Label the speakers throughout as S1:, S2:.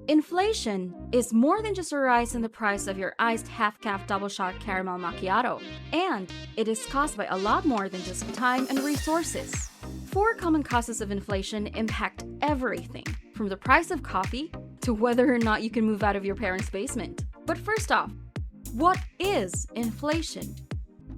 S1: Inflation is more than just a rise in the price of your iced half-caf double-shot caramel macchiato, and it is caused by a lot more than just time and resources. Four common causes of inflation impact everything, from the price of coffee to whether or not you can move out of your parents' basement. But first off, what is inflation?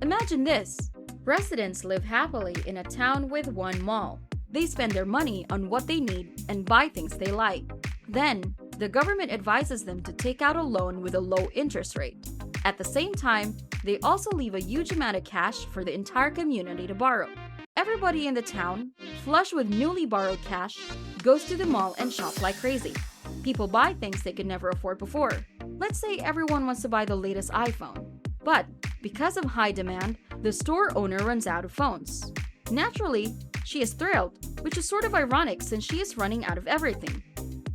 S1: Imagine this. Residents live happily in a town with one mall. They spend their money on what they need and buy things they like. Then, the government advises them to take out a loan with a low interest rate. At the same time, they also leave a huge amount of cash for the entire community to borrow. Everybody in the town, flush with newly borrowed cash, goes to the mall and shop like crazy. People buy things they could never afford before. Let's say everyone wants to buy the latest iPhone. But because of high demand, the store owner runs out of phones. Naturally, she is thrilled, which is sort of ironic since she is running out of everything.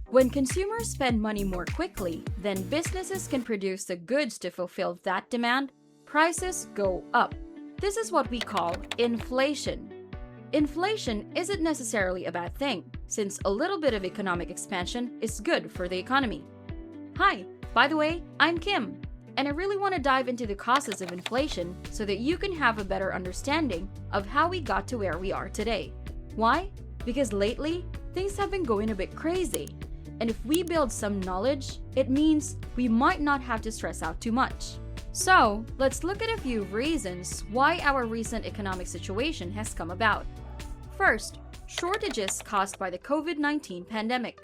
S1: When consumers spend money more quickly, then businesses can produce the goods to fulfill that demand, prices go up. This is what we call inflation. Inflation isn't necessarily a bad thing, since a little bit of economic expansion is good for the economy. Hi, by the way, I'm Kim, and I really want to dive into the causes of inflation so that you can have a better understanding of how we got to where we are today. Why? Because lately, things have been going a bit crazy. And if we build some knowledge, it means we might not have to stress out too much. So, let's look at a few reasons why our recent economic situation has come about. First, shortages caused by the COVID-19 pandemic.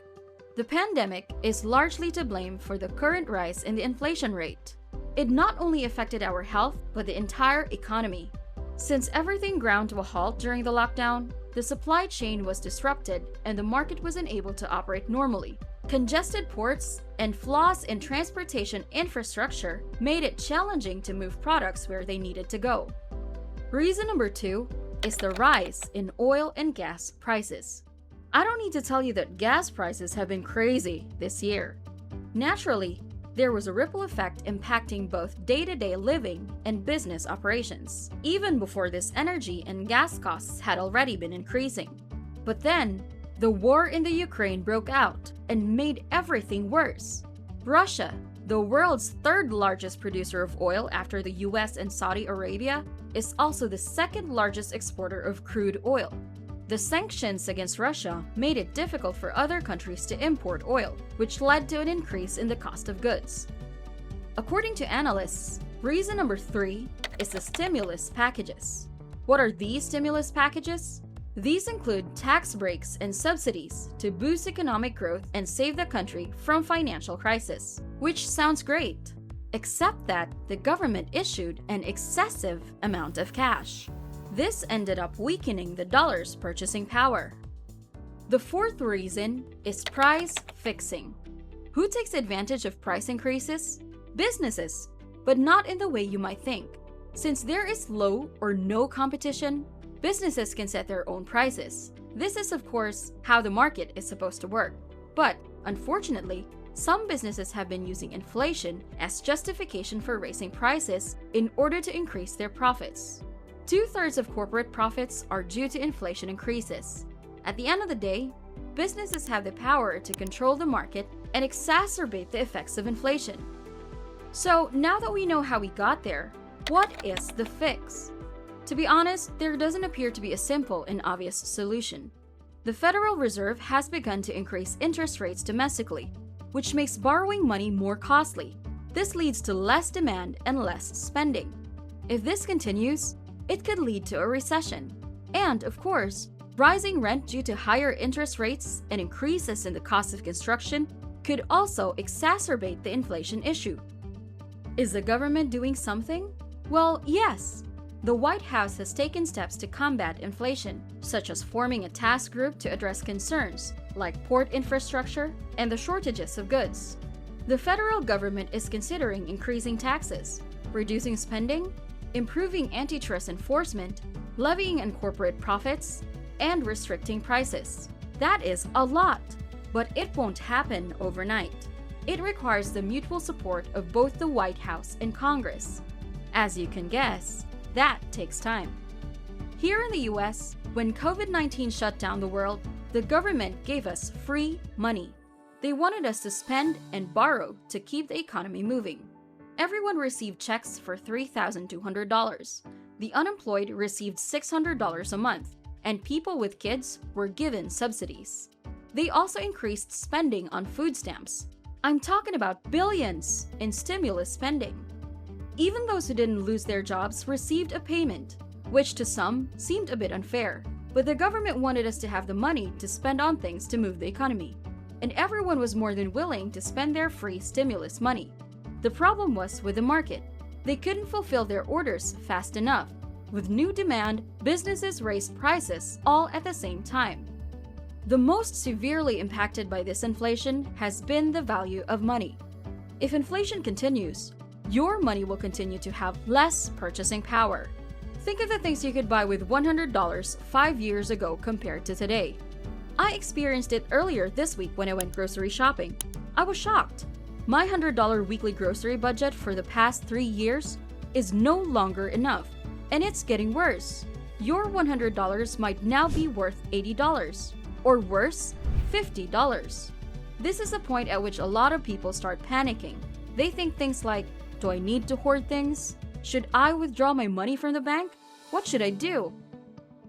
S1: The pandemic is largely to blame for the current rise in the inflation rate. It not only affected our health, but the entire economy. Since everything ground to a halt during the lockdown, the supply chain was disrupted and the market was unable to operate normally. Congested ports and flaws in transportation infrastructure made it challenging to move products where they needed to go. Reason number 2 is the rise in oil and gas prices. I don't need to tell you that gas prices have been crazy this year. Naturally, there was a ripple effect impacting both day-to-day living and business operations, even before this energy and gas costs had already been increasing. But then, the war in the Ukraine broke out and made everything worse. Russia, the world's third largest producer of oil after the US and Saudi Arabia, is also the second largest exporter of crude oil. The sanctions against Russia made it difficult for other countries to import oil, which led to an increase in the cost of goods. According to analysts, reason number 3 is the stimulus packages. What are these stimulus packages? These include tax breaks and subsidies to boost economic growth and save the country from financial crisis, which sounds great, except that the government issued an excessive amount of cash. This ended up weakening the dollar's purchasing power. The fourth reason is price fixing. Who takes advantage of price increases? Businesses, but not in the way you might think. Since there is low or no competition, businesses can set their own prices. This is, of course, how the market is supposed to work. But, unfortunately, some businesses have been using inflation as justification for raising prices in order to increase their profits. 2/3 of corporate profits are due to inflation increases. At the end of the day, businesses have the power to control the market and exacerbate the effects of inflation. So now that we know how we got there, what is the fix? To be honest, there doesn't appear to be a simple and obvious solution. The Federal Reserve has begun to increase interest rates domestically, which makes borrowing money more costly. This leads to less demand and less spending. If this continues, it could lead to a recession. And, of course, rising rent due to higher interest rates and increases in the cost of construction could also exacerbate the inflation issue. Is the government doing something? Well, yes. The White House has taken steps to combat inflation, such as forming a task group to address concerns like port infrastructure and the shortages of goods. The federal government is considering increasing taxes, reducing spending, improving antitrust enforcement, levying on corporate profits, and restricting prices. That is a lot, but it won't happen overnight. It requires the mutual support of both the White House and Congress. As you can guess, that takes time. Here in the US, when COVID-19 shut down the world, the government gave us free money. They wanted us to spend and borrow to keep the economy moving. Everyone received checks for $3,200. The unemployed received $600 a month, and people with kids were given subsidies. They also increased spending on food stamps. I'm talking about billions in stimulus spending. Even those who didn't lose their jobs received a payment, which to some seemed a bit unfair. But the government wanted us to have the money to spend on things to move the economy, and everyone was more than willing to spend their free stimulus money. The problem was with the market. They couldn't fulfill their orders fast enough. With new demand, businesses raised prices all at the same time. The most severely impacted by this inflation has been the value of money. If inflation continues, your money will continue to have less purchasing power. Think of the things you could buy with $100 5 years ago compared to today. I experienced it earlier this week when I went grocery shopping. I was shocked. My $100 weekly grocery budget for the past 3 years is no longer enough, and it's getting worse. Your $100 might now be worth $80, or worse, $50. This is the point at which a lot of people start panicking. They think things like, do I need to hoard things? Should I withdraw my money from the bank? What should I do?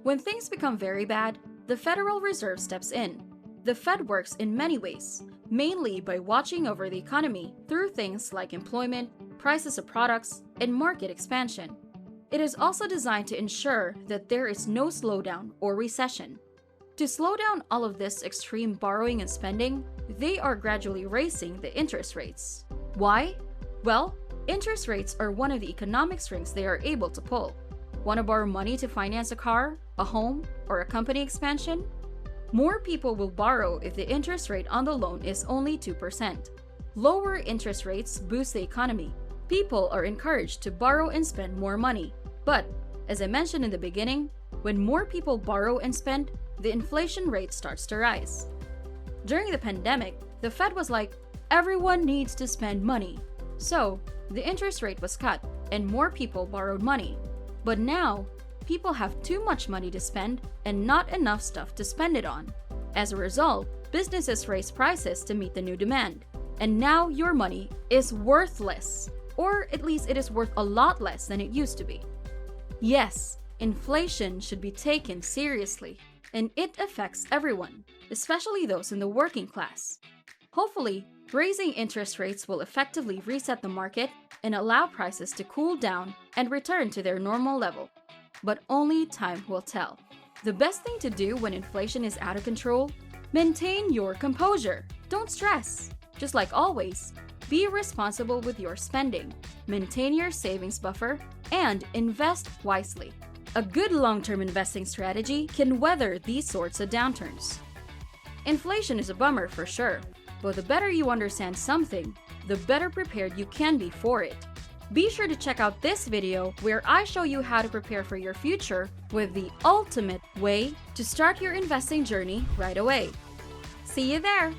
S1: When things become very bad, the Federal Reserve steps in. The Fed works in many ways, mainly by watching over the economy through things like employment, prices of products, and market expansion. It is also designed to ensure that there is no slowdown or recession. To slow down all of this extreme borrowing and spending, they are gradually raising the interest rates. Why? Well, interest rates are one of the economic strings they are able to pull. Want to borrow money to finance a car, a home, or a company expansion? More people will borrow if the interest rate on the loan is only 2%. Lower interest rates boost the economy. People are encouraged to borrow and spend more money. But, as I mentioned in the beginning, when more people borrow and spend, the inflation rate starts to rise. During the pandemic, the Fed was like, everyone needs to spend money. So, the interest rate was cut and more people borrowed money. But now, people have too much money to spend and not enough stuff to spend it on. As a result, businesses raise prices to meet the new demand. And now your money is worthless, or at least it is worth a lot less than it used to be. Yes, inflation should be taken seriously, and it affects everyone, especially those in the working class. Hopefully, raising interest rates will effectively reset the market and allow prices to cool down and return to their normal level. But only time will tell. The best thing to do when inflation is out of control? Maintain your composure. Don't stress. Just like always, be responsible with your spending, maintain your savings buffer, and invest wisely. A good long-term investing strategy can weather these sorts of downturns. Inflation is a bummer for sure, but the better you understand something, the better prepared you can be for it. Be sure to check out this video where I show you how to prepare for your future with the ultimate way to start your investing journey right away. See you there!